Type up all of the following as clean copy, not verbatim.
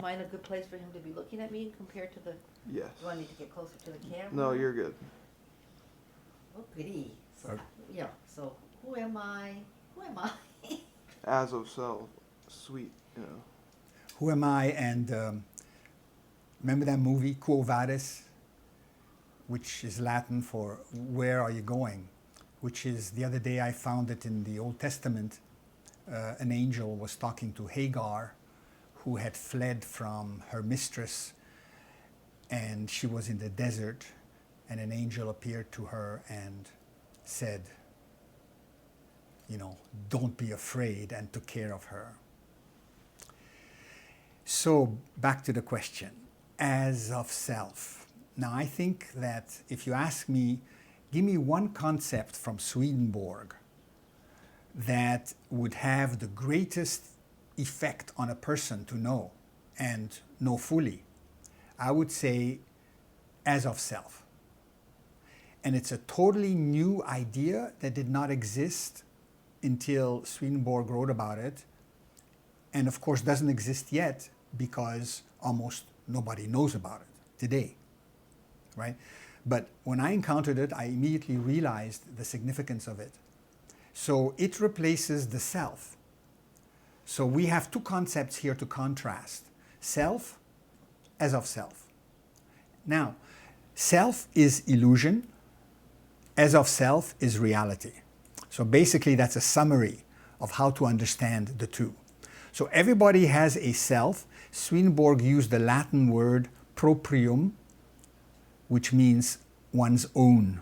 am I in a good place for him to be looking at me compared to the... Yes. Do I need to get closer to the camera? No, you're good. Oh, goody. So, Okay. yeah, so who am I? Who am I? As of self, sweet, you know. Who am I? And remember that movie, Quo Vadis, which is Latin for where are you going? Which is, the other day I found it in the Old Testament. An angel was talking to Hagar, who had fled from her mistress, and she was in the desert, and an angel appeared to her and said, you know, don't be afraid, and took care of her. So back to the question, as of self. Now I think that if you ask me, give me one concept from Swedenborg that would have the greatest effect on a person to know and know fully, I would say as of self. And it's a totally new idea that did not exist until Swedenborg wrote about it, and of course doesn't exist yet because almost nobody knows about it today, right? But when I encountered it, I immediately realized the significance of it. So it replaces the self. So we have two concepts here to contrast. Self, as of self. Now, self is illusion, as of self is reality. So basically that's a summary of how to understand the two. So everybody has a self. Swedenborg used the Latin word proprium, which means one's own,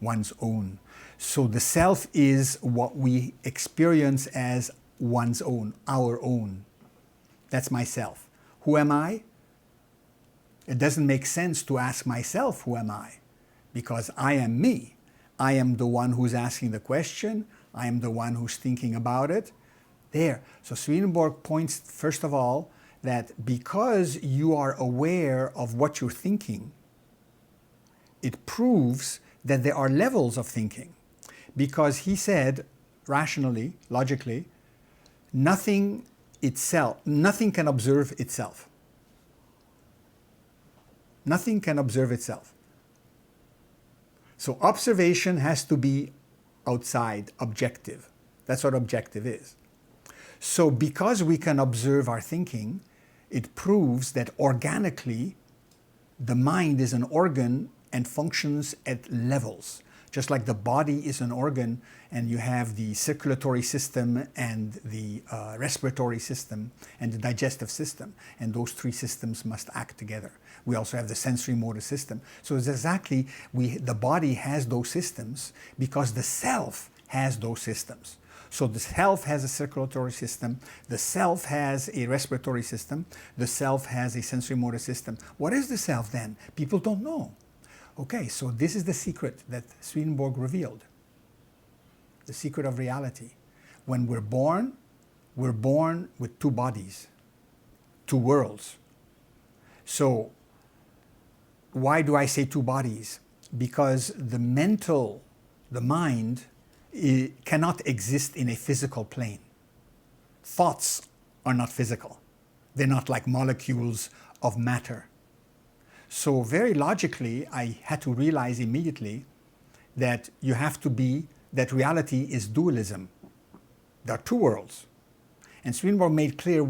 one's own. So the self is what we experience as one's own, our own. That's myself. Who am I? It doesn't make sense to ask myself, who am I? Because I am me. I am the one who's asking the question. I am the one who's thinking about it. There. So Swedenborg points, first of all, that because you are aware of what you're thinking, it proves that there are levels of thinking. Because he said, rationally, logically, nothing can observe itself. Nothing can observe itself. So observation has to be outside, objective. That's what objective is. So because we can observe our thinking, it proves that organically the mind is an organ and functions at levels. Just like the body is an organ and you have the circulatory system and the respiratory system and the digestive system, and those three systems must act together. We also have the sensory motor system. So it's exactly, the body has those systems because the self has those systems. So the self has a circulatory system, the self has a respiratory system, the self has a sensory motor system. What is the self then? People don't know. Okay, so this is the secret that Swedenborg revealed. The secret of reality. When we're born with two bodies, two worlds. So why do I say two bodies? Because the mind, it cannot exist in a physical plane. Thoughts are not physical. They're not like molecules of matter. So very logically, I had to realize immediately that that reality is dualism. There are two worlds. And Swedenborg made clear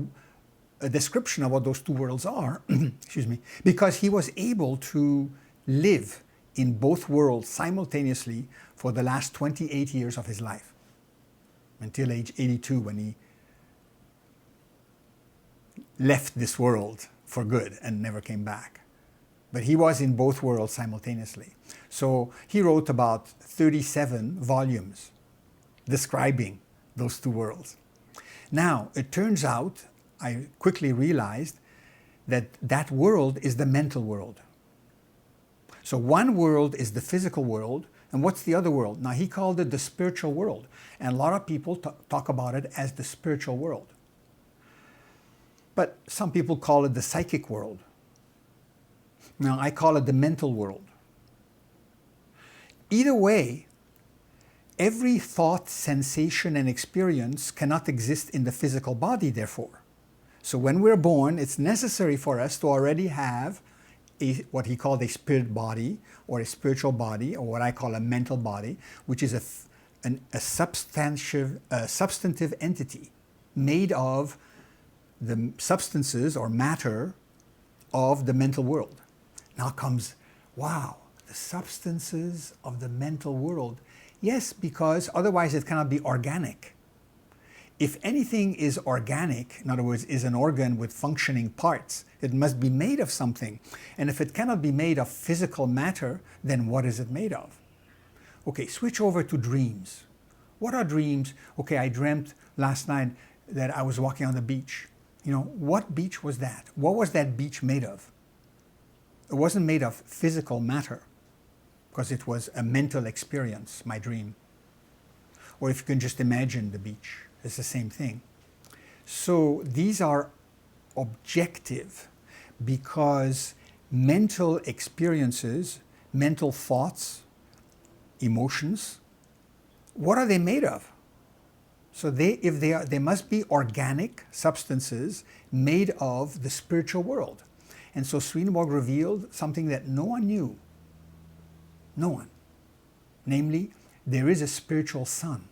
a description of what those two worlds are, excuse me, because he was able to live in both worlds simultaneously for the last 28 years of his life, until age 82 when he left this world for good and never came back. But he was in both worlds simultaneously. So he wrote about 37 volumes describing those two worlds. Now, it turns out, I quickly realized that that world is the mental world. So one world is the physical world, and what's the other world? Now, he called it the spiritual world, and a lot of people talk about it as the spiritual world. But some people call it the psychic world. Now, I call it the mental world. Either way, every thought, sensation, and experience cannot exist in the physical body, therefore, So when we're born, it's necessary for us to already have what he called a spirit body, or a spiritual body, or what I call a mental body, which is a substantive entity made of the substances or matter of the mental world. Now comes, wow, the substances of the mental world. Yes, because otherwise it cannot be organic. If anything is organic, in other words, is an organ with functioning parts, it must be made of something. And if it cannot be made of physical matter, then what is it made of? Okay, switch over to dreams. What are dreams? Okay, I dreamt last night that I was walking on the beach. You know, what beach was that? What was that beach made of? It wasn't made of physical matter, because it was a mental experience, my dream. Or if you can just imagine the beach, it's the same thing. So these are objective, because mental experiences, mental thoughts, emotions, what are they made of? So they must be organic substances made of the spiritual world. And so Swedenborg revealed something that no one knew. No one. Namely, there is a spiritual sun,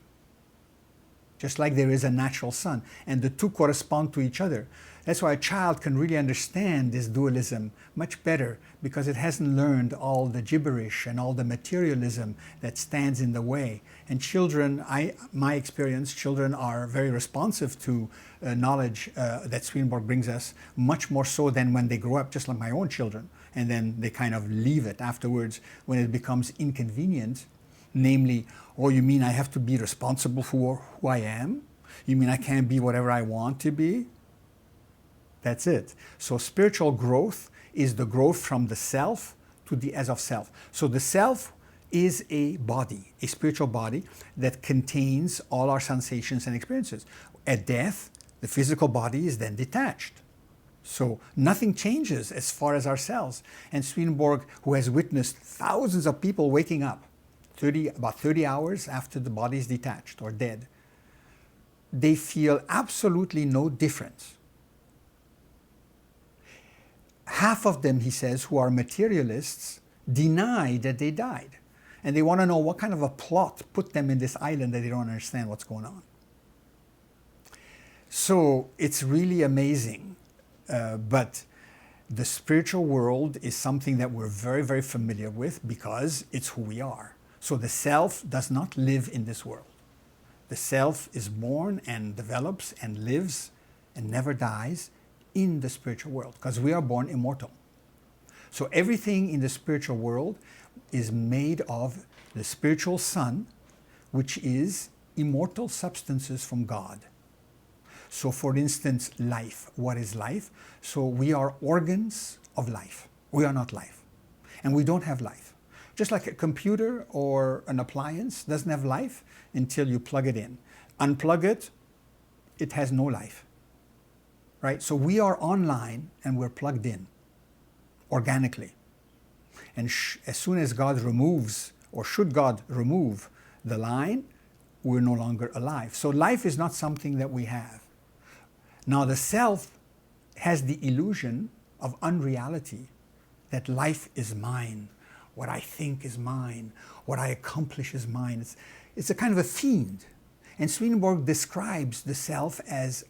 just like there is a natural sun, and the two correspond to each other. That's why a child can really understand this dualism much better, because it hasn't learned all the gibberish and all the materialism that stands in the way. And children, my experience, children are very responsive to knowledge that Swedenborg brings us, much more so than when they grow up, just like my own children. And then they kind of leave it afterwards when it becomes inconvenient. Namely, oh, you mean I have to be responsible for who I am? You mean I can't be whatever I want to be? That's it. So spiritual growth is the growth from the self to the as of self. So the self is a body, a spiritual body that contains all our sensations and experiences. At death, the physical body is then detached. So nothing changes as far as ourselves. And Swedenborg, who has witnessed thousands of people waking up, about 30 hours after the body is detached or dead, they feel absolutely no difference. Half of them, he says, who are materialists, deny that they died. And they want to know what kind of a plot put them in this island that they don't understand what's going on. So it's really amazing. But the spiritual world is something that we're very, very familiar with, because it's who we are. So the self does not live in this world. The self is born and develops and lives and never dies in the spiritual world, because we are born immortal. So everything in the spiritual world is made of the spiritual sun, which is immortal substances from God. So for instance, life. What is life? So we are organs of life. We are not life. And we don't have life. Just like a computer or an appliance doesn't have life until you plug it in. Unplug it, it has no life. Right? So we are online and we're plugged in organically. And as soon as God removes, or should God remove the line, we're no longer alive. So life is not something that we have. Now the self has the illusion of unreality, that life is mine, what I think is mine, what I accomplish is mine. It's a kind of a fiend. And Swedenborg describes the self as,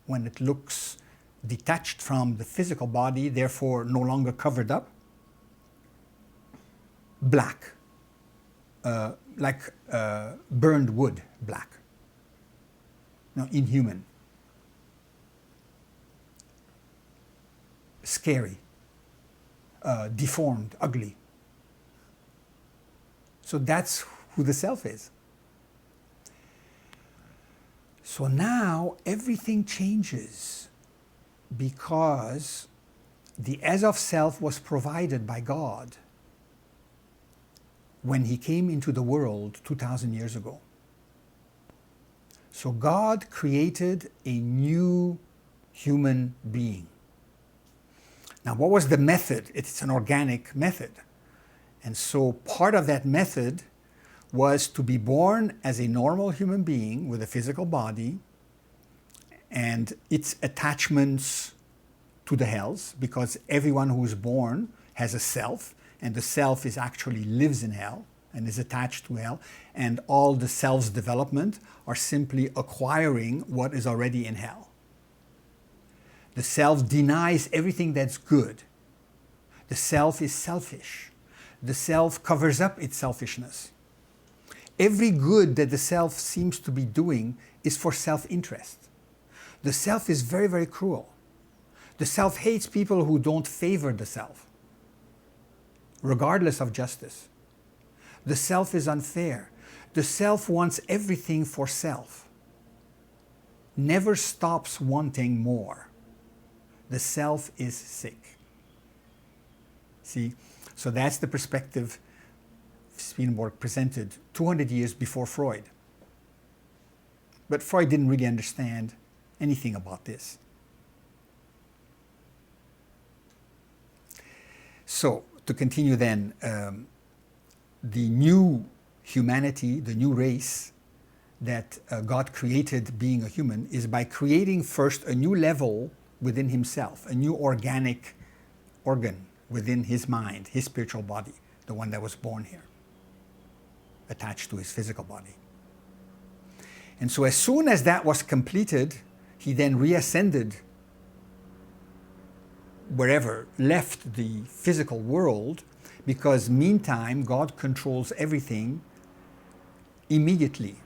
when it looks detached from the physical body, therefore no longer covered up, black, like burned wood, black. No, inhuman. Scary, deformed, ugly. So that's who the self is. So now everything changes, because the as of self was provided by God when he came into the world 2,000 years ago. So God created a new human being. Now, what was the method? It's an organic method. And so part of that method was to be born as a normal human being with a physical body, and its attachments to the hells, because everyone who is born has a self, and the self is actually lives in hell and is attached to hell, and all the self's development are simply acquiring what is already in hell. The self denies everything that's good. The self is selfish. The self covers up its selfishness. Every good that the self seems to be doing is for self-interest. The self is very, very cruel. The self hates people who don't favor the self, regardless of justice. The self is unfair. The self wants everything for self, never stops wanting more. The self is sick. See? So that's the perspective Swedenborg presented 200 years before Freud. But Freud didn't really understand anything about this. So, to continue then, the new humanity, the new race that God created being a human is by creating first a new level within himself, a new organic organ within his mind, his spiritual body, the one that was born here, attached to his physical body. And so as soon as that was completed, he then reascended wherever, left the physical world, because meantime God controls everything immediately.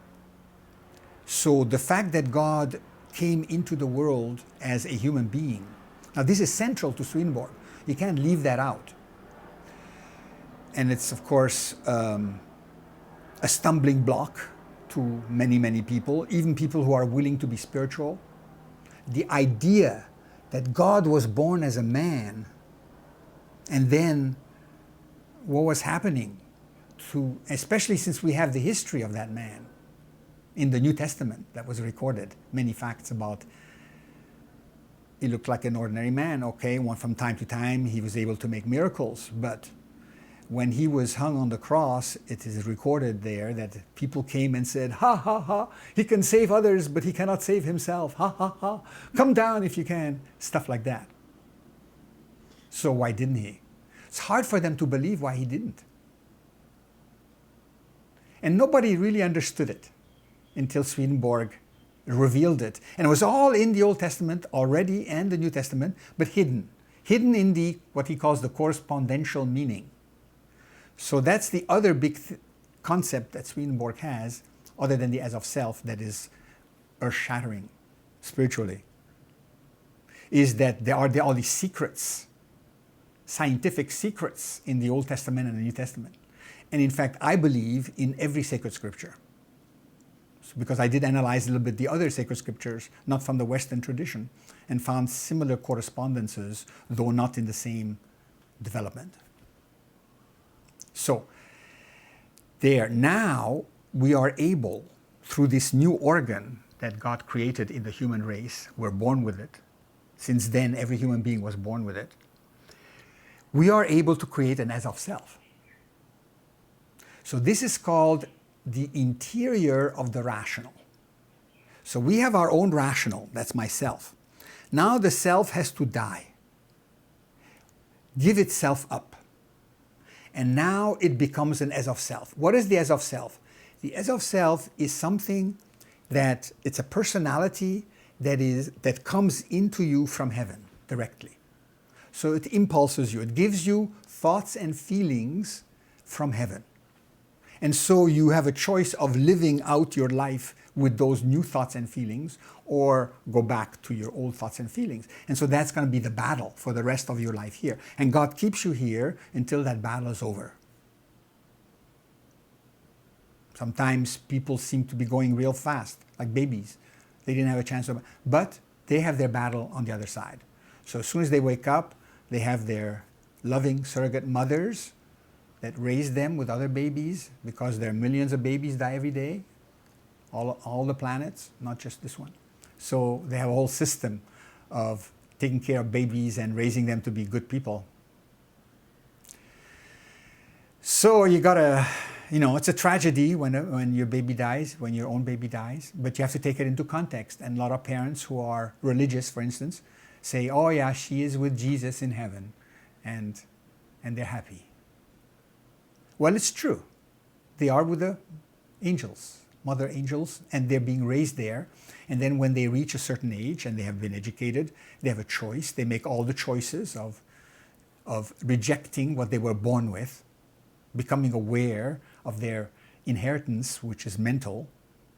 So the fact that God came into the world as a human being, now this is central to Swedenborg. You can't leave that out. And it's of course a stumbling block to many, many people, even people who are willing to be spiritual. The idea that God was born as a man, and then what was happening to, especially since we have the history of that man in the New Testament that was recorded, many facts about he looked like an ordinary man, okay, one from time to time he was able to make miracles, but when he was hung on the cross, it is recorded there that people came and said, ha ha ha, he can save others, but he cannot save himself, ha ha ha, come down if you can, stuff like that. So why didn't he? It's hard for them to believe why he didn't. And nobody really understood it until Swedenborg revealed it. And it was all in the Old Testament already and the New Testament, but hidden. Hidden in the, what he calls the correspondential meaning. So that's the other big concept that Swedenborg has, other than the as of self, that is earth-shattering spiritually, is that there are all these secrets, scientific secrets in the Old Testament and the New Testament. And in fact, I believe in every sacred scripture. Because I did analyze a little bit the other sacred scriptures, not from the Western tradition, and found similar correspondences, though not in the same development. So, there, now we are able, through this new organ that God created in the human race, we're born with it. Since then, every human being was born with it. We are able to create an as of self. So this is called the interior of the rational. So we have our own rational, that's myself. Now the self has to die, give itself up. And now it becomes an as of self. What is the as of self? The as of self is something that, it's a personality that comes into you from heaven directly. So it impulses you, it gives you thoughts and feelings from heaven. And so you have a choice of living out your life with those new thoughts and feelings, or go back to your old thoughts and feelings. And so that's going to be the battle for the rest of your life here. And God keeps you here until that battle is over. Sometimes people seem to be going real fast, like babies. They didn't have a chance to, but they have their battle on the other side. So as soon as they wake up, they have their loving surrogate mothers that raise them with other babies, because there are millions of babies die every day, all the planets, not just this one. So they have a whole system of taking care of babies and raising them to be good people. So you gotta you know, it's a tragedy when your baby dies, when your own baby dies, but you have to take it into context. And a lot of parents who are religious, for instance, say, oh yeah, she is with Jesus in heaven, and they're happy. Well, it's true. They are with the angels, mother angels, and they're being raised there. And then when they reach a certain age and they have been educated, they have a choice. They make all the choices of rejecting what they were born with, becoming aware of their inheritance, which is mental,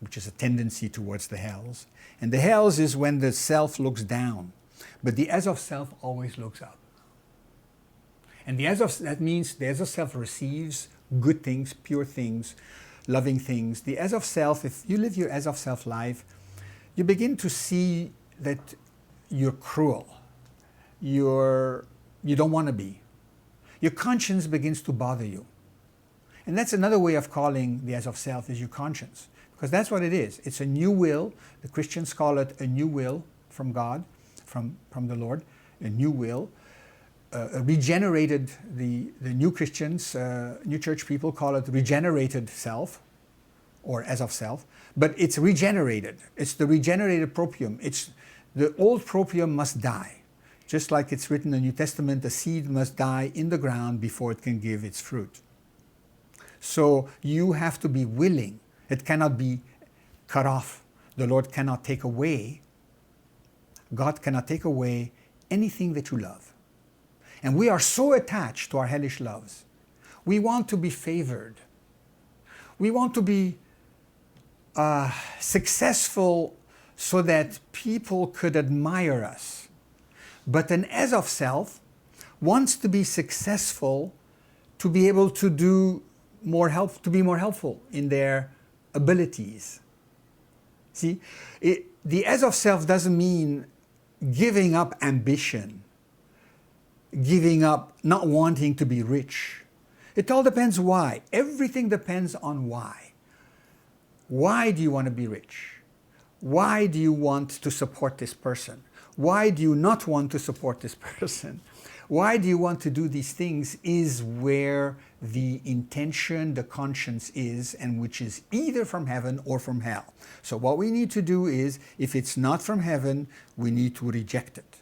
which is a tendency towards the hells. And the hells is when the self looks down, but the as of self always looks up. And that means the as of self receives good things, pure things, loving things. The as of self, if you live your as of self life, you begin to see that you're cruel. You don't want to be. Your conscience begins to bother you. And that's another way of calling the as of self, is your conscience. Because that's what it is. It's a new will. The Christians call it a new will from God, from the Lord, a new will. Regenerated, the new Christians, new church people call it regenerated self, or as of self. But it's regenerated. It's the regenerated proprium. It's the old proprium must die. Just like it's written in the New Testament, the seed must die in the ground before it can give its fruit. So you have to be willing. It cannot be cut off. The Lord cannot take away. God cannot take away anything that you love. And we are so attached to our hellish loves. We want to be favored. We want to be successful so that people could admire us. But an as of self wants to be successful to be able to do more help, to be more helpful in their abilities. See, the as of self doesn't mean giving up ambition, giving up not wanting to be rich. It all depends why. Everything depends on why. Why do you want to be rich? Why do you want to support this person? Why do you not want to support this person? Why do you want to do these things is where the intention, the conscience is, and which is either from heaven or from hell. So what we need to do is, if it's not from heaven, we need to reject it.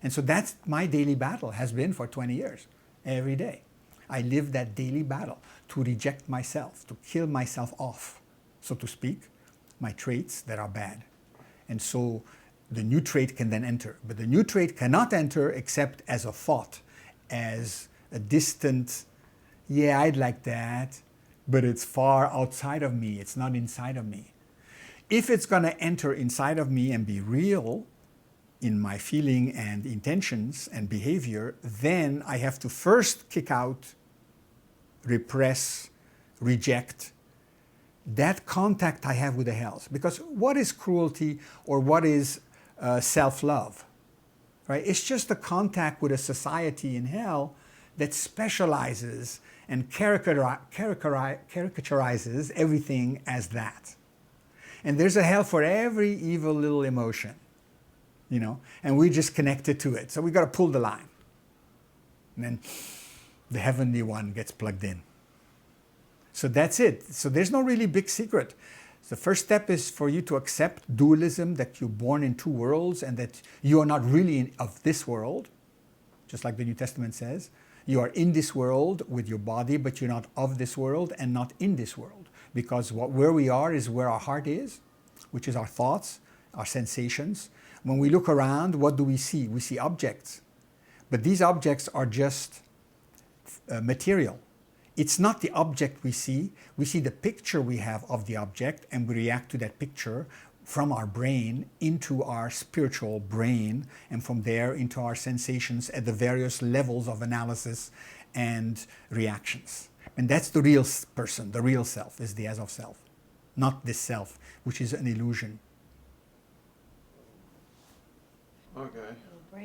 And so that's my daily battle, has been for 20 years, every day. I live that daily battle to reject myself, to kill myself off, so to speak, my traits that are bad. And so the new trait can then enter. But the new trait cannot enter except as a thought, as a distant, yeah, I'd like that, but it's far outside of me. It's not inside of me. If it's going to enter inside of me and be real in my feeling and intentions and behavior, then I have to first kick out, repress, reject that contact I have with the hells. Because what is cruelty or what is self-love? Right? It's just a contact with a society in hell that specializes and caricaturizes everything as that. And there's a hell for every evil little emotion, you know, and we just connected to it. So we got to pull the line. And then the heavenly one gets plugged in. So that's it. So there's no really big secret. The first step is for you to accept dualism, that you're born in two worlds and that you are not really of this world, just like the New Testament says. You are in this world with your body, but you're not of this world and not in this world. Because where we are is where our heart is, which is our thoughts, our sensations. When we look around, what do we see? We see objects. But these objects are just material. It's not the object we see the picture we have of the object, and we react to that picture from our brain into our spiritual brain, and from there into our sensations at the various levels of analysis and reactions. And that's the real person, the real self, is the as of self, not this self, which is an illusion. Okay.